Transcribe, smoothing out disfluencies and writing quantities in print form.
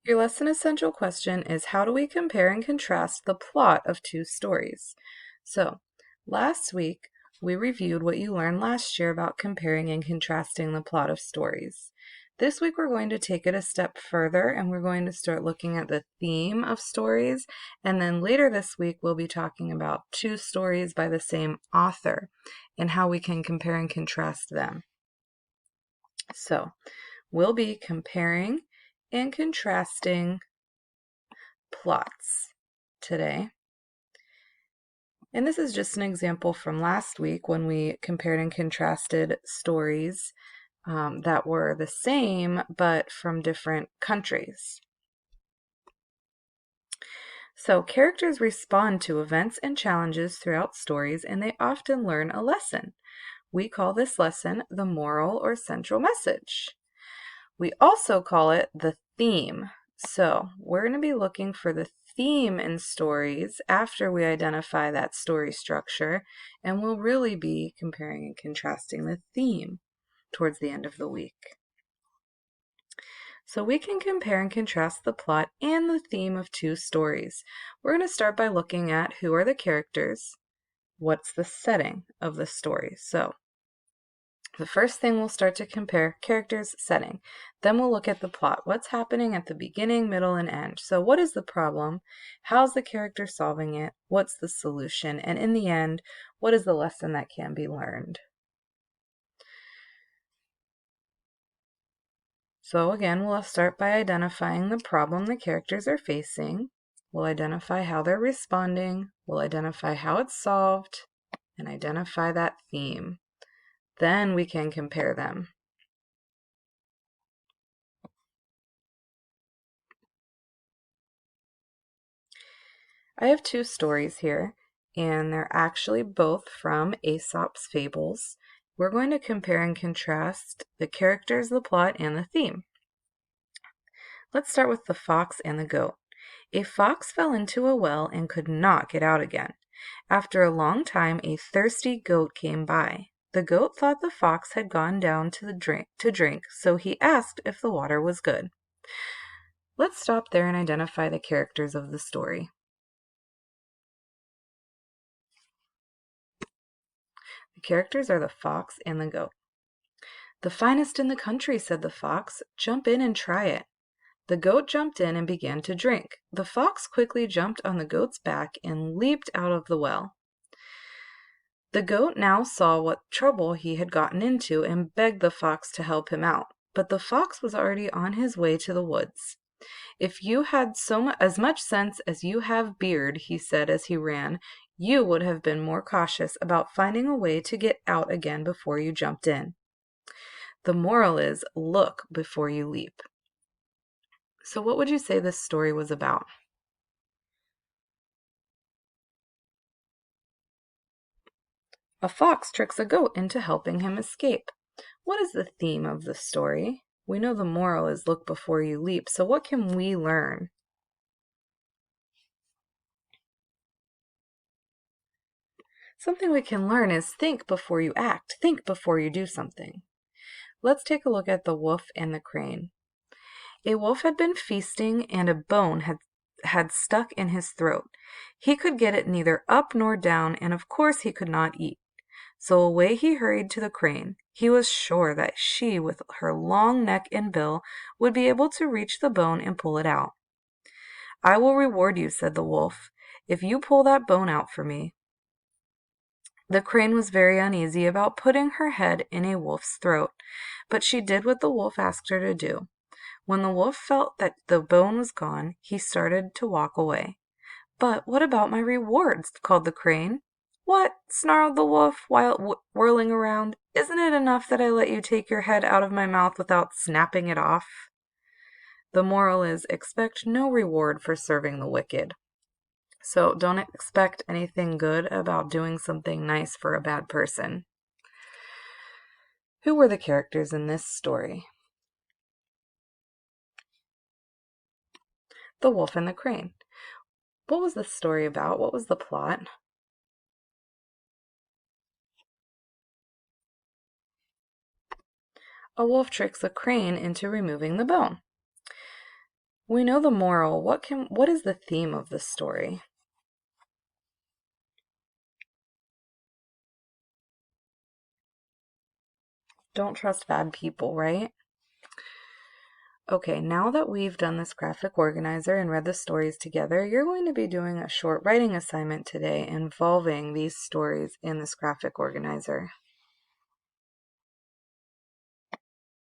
Your lesson essential question is, how do we compare and contrast the plot of two stories? So, last week we reviewed what you learned last year about comparing and contrasting the plot of stories. This week we're going to take it a step further and we're going to start looking at the theme of stories. And then later this week we'll be talking about two stories by the same author and how we can compare and contrast them. So, we'll be comparing and contrasting plots today. And this is just an example from last week when we compared and contrasted stories that were the same but from different countries. So, characters respond to events and challenges throughout stories, and they often learn a lesson. We call this lesson the moral or central message. We also call it the theme. So we're going to be looking for the theme in stories after we identify that story structure, and we'll really be comparing and contrasting the theme towards the end of the week. So we can compare and contrast the plot and the theme of two stories. We're going to start by looking at who are the characters, what's the setting of the story. So the first thing we'll start to compare characters, setting. Then we'll look at the plot. What's happening at the beginning, middle, and end? So what is the problem? How's the character solving it? What's the solution? And in the end, what is the lesson that can be learned? So again, we'll start by identifying the problem the characters are facing. We'll identify how they're responding. We'll identify how it's solved and identify that theme. Then we can compare them. I have two stories here, and they're actually both from Aesop's Fables. We're going to compare and contrast the characters, the plot, and the theme. Let's start with the fox and the goat. A fox fell into a well and could not get out again. After a long time, a thirsty goat came by. The goat thought the fox had gone down to drink, so he asked if the water was good. Let's stop there and identify the characters of the story. The characters are the fox and the goat. "The finest in the country," said the fox. "Jump in and try it." The goat jumped in and began to drink. The fox quickly jumped on the goat's back and leaped out of the well. The goat now saw what trouble he had gotten into and begged the fox to help him out. But the fox was already on his way to the woods. "If you had as much sense as you have beard," he said as he ran, "you would have been more cautious about finding a way to get out again before you jumped in." The moral is, look before you leap. So what would you say this story was about? A fox tricks a goat into helping him escape. What is the theme of the story? We know the moral is look before you leap, so what can we learn? Something we can learn is think before you act. Think before you do something. Let's take a look at the wolf and the crane. A wolf had been feasting and a bone had stuck in his throat. He could get it neither up nor down, and of course he could not eat. So away he hurried to the crane. He was sure that she, with her long neck and bill, would be able to reach the bone and pull it out. "I will reward you," said the wolf, "if you pull that bone out for me." The crane was very uneasy about putting her head in a wolf's throat, but she did what the wolf asked her to do. When the wolf felt that the bone was gone, he started to walk away. "But what about my rewards?" called the crane. "What?" snarled the wolf, while whirling around. "Isn't it enough that I let you take your head out of my mouth without snapping it off?" The moral is, expect no reward for serving the wicked. So don't expect anything good about doing something nice for a bad person. Who were the characters in this story? The wolf and the crane. What was the story about? What was the plot? A wolf tricks a crane into removing the bone. We know the moral. What is the theme of this story? Don't trust bad people, right? Okay, now that we've done this graphic organizer and read the stories together, you're going to be doing a short writing assignment today involving these stories in this graphic organizer.